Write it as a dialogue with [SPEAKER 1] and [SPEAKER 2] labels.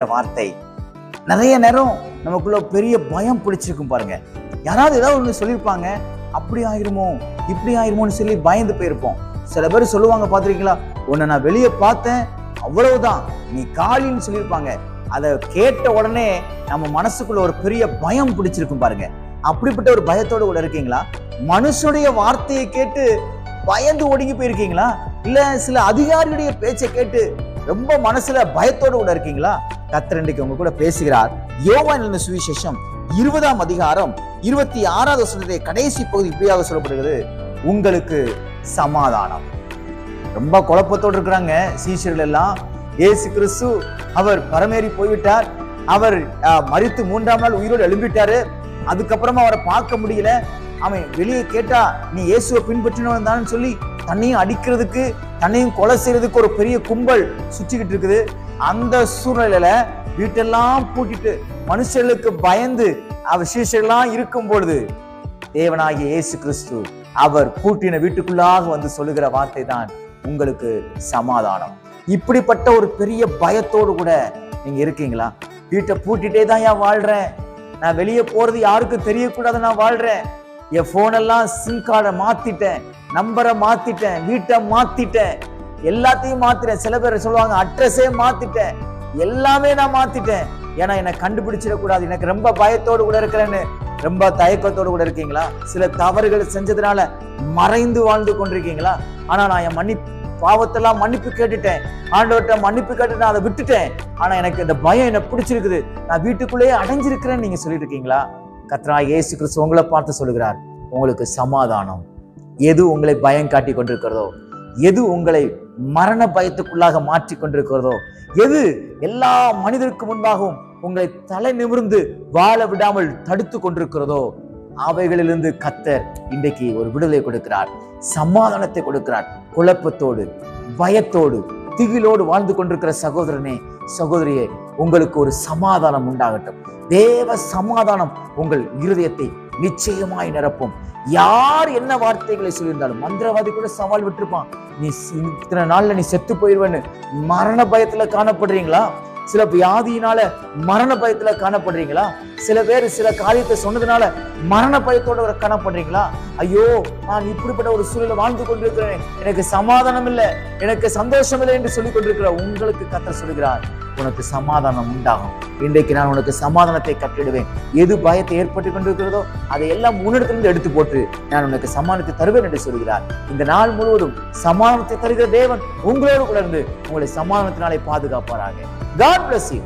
[SPEAKER 1] வார்த்தை நிறைய நேரம் நமக்குள்ள பெரிய பயம் பிடிச்சிருக்கும் பாருங்க. யாராவது ஏதாவது ஒண்ணு சொல்லியிருப்பாங்க, அப்படி ஆயிருமோ இப்படி ஆயிருமோன்னு சொல்லி பயந்து போயிருப்போம். சில பேர் சொல்லுவாங்க, பாத்திருக்கீங்களா, உன்னை நான் வெளியே பார்த்தேன் அவ்வளவுதான் நீ காலின்னு சொல்லியிருப்பாங்க. அதை கேட்ட உடனே நம்ம மனசுக்குள்ள ஒரு பெரிய பயம் பிடிச்சிருக்கும் பாருங்க. அப்படிப்பட்ட ஒரு பயத்தோடு கூட இருக்கீங்களா? மனுஷனுடைய வார்த்தையை கேட்டு பயந்து ஒடுங்கி போயிருக்கீங்களா? இல்ல சில அதிகாரியுடைய பேச்சை கேட்டு ரொம்ப மனசுல பயத்தோடு கூட இருக்கீங்களா? கர்த்தர் இன்றைக்கு உங்க கூட பேசுகிறார். யோவான் எழுதின சுவிசேஷம் 20ஆம் அதிகாரம் 26வது வசனத்திலே கடைசி பகுதி இப்படியாக சொல்லப்படுகிறது, உங்களுக்கு சமாதானம். ரொம்ப குழப்பத்தோடு இருக்கிறாங்க சீஷர்கள் எல்லாம். இயேசு கிறிஸ்து அவர் பரமேறி போய்விட்டார். அவர் மரித்து 3ஆம் நாள் உயிரோடு எழும்பிட்டாரு. அதுக்கப்புறமா அவரை பார்க்க முடியல. அவன் வெளியே கேட்டா, நீ இயேசுவை பின்பற்றினவன் தான் சொல்லி தன்னையும் அடிக்கிறதுக்கு தன்னையும் கொலை செய்யறதுக்கு ஒரு பெரிய கும்பல் சுற்றிக்கிட்டு இருக்குது. அந்த சூழ்நிலையில வீட்டெல்லாம் பூட்டிட்டு மனுஷர்களுக்கு பயந்து விசேஷெல்லாம் இருக்கும் பொழுது தேவனாகிய இயேசு கிறிஸ்து அவர் பூட்டின வீட்டுக்குள்ளாக வந்து சொல்லுகிற வார்த்தை தான், உங்களுக்கு சமாதானம். இப்படிப்பட்ட ஒரு பெரிய பயத்தோடு கூட நீங்க இருக்கீங்களா? வீட்டை பூட்டிட்டே தான் ஏன் வாழ்றேன், நான் வெளியே போறது யாருக்கும் தெரியக்கூடாது நான் வாழ்றேன், என் போனெல்லாம் சிம் கார்டை மாத்திட்டேன், நம்பரை மாத்திட்டேன், வீட்டை மாத்திட்டேன், எல்லாத்தையும் மாத்திட்டேன். சில பேர் சொல்லுவாங்க, அட்ரஸே மாத்திட்டேன், எல்லாமே நான் மாத்திட்டேன், ஏன்னா என்னை கண்டுபிடிச்சிடக்கூடாது, எனக்கு ரொம்ப பயத்தோடு கூட இருக்கிறேன்னு ரொம்ப தயக்கத்தோடு கூட இருக்கீங்களா? சில தவறுகள் செஞ்சதுனால மறைந்து வாழ்ந்து கொண்டிருக்கீங்களா? ஆனா நான் என் பாவத்தெல்லாம் மன்னிப்பு கேட்டுட்டேன், ஆண்டவர்கிட்ட மன்னிப்பு கேட்டு நான் அதை விட்டுட்டேன், ஆனா எனக்கு இந்த பயம் என்ன பிடிச்சிருக்குது, நான் வீட்டுக்குள்ளேயே அடைஞ்சிருக்கிறேன்னு நீங்க சொல்லிட்டு இருக்கீங்களா? கர்த்தராகிய இயேசு கிறிஸ்து உங்களை பார்த்து சொல்லுகிறார், உங்களுக்கு சமாதானம். எது உங்களை பயம் காட்டி கொண்டிருக்கிறதோ, எது உங்களை மரண பயத்துக்குள்ளாக மாற்றி கொண்டிருக்கிறதோ, எது எல்லா மனிதருக்கு முன்பாகவும் உங்களை தலை நிமிர்ந்து வாழ விடாமல் தடுத்து கொண்டிருக்கிறதோ, அவைகளிலிருந்து கர்த்தர் இன்றைக்கு ஒரு விடுதலை கொடுக்கிறார், சமாதானத்தை கொடுக்கிறார். குழப்பத்தோடு பயத்தோடு திகிலோடு வாழ்ந்து கொண்டிருக்கிற சகோதரனே சகோதரியே, உங்களுக்கு ஒரு சமாதானம் உண்டாகட்டும். தேவ சமாதானம் உங்கள் இருதயத்தை நிச்சயமாய் நிரப்பும். யார் என்ன வார்த்தைகளை சொல்லியிருந்தாலும், மந்திரவாதி கூட சவால் விட்டுருப்பான், நீ இத்தனை நாள்ல நீ செத்து போயிடுவேன்னு. மரண பயத்துல காணப்படுறீங்களா? சில வியாதியினால மரண பயத்துல காணப்படுறீங்களா? சில பேர் சில காரியத்தை சொன்னதுனால மரண பயத்தோட காணப்படுறீங்களா? ஐயோ, நான் இப்படிப்பட்ட ஒரு சூழலை வாழ்ந்து கொண்டிருக்கிறேன், எனக்கு சமாதானம் இல்லை, எனக்கு சந்தோஷம் இல்லை என்று சொல்லிக் கொண்டிருக்கிற உங்களுக்கு கர்த்தர் சொல்லுகிறார், உனக்கு சமாதானம் உண்டாகும். இன்றைக்கு நான் உனக்கு சமாதானத்தை கட்டிடுவேன். எது பயத்தை ஏற்பட்டு கொண்டிருக்கிறதோ அதை எல்லாம் முன்னிடத்திலிருந்து எடுத்து போட்டு நான் உனக்கு சமாதானத்தை தருவேன் என்று சொல்கிறார். இந்த நாள் முழுவதும் சமாதானத்தை தருகிற தேவன் உங்களோடு கூட இருந்து உங்களை சமாதானத்தினாலே பாதுகாப்பாராக. God bless you.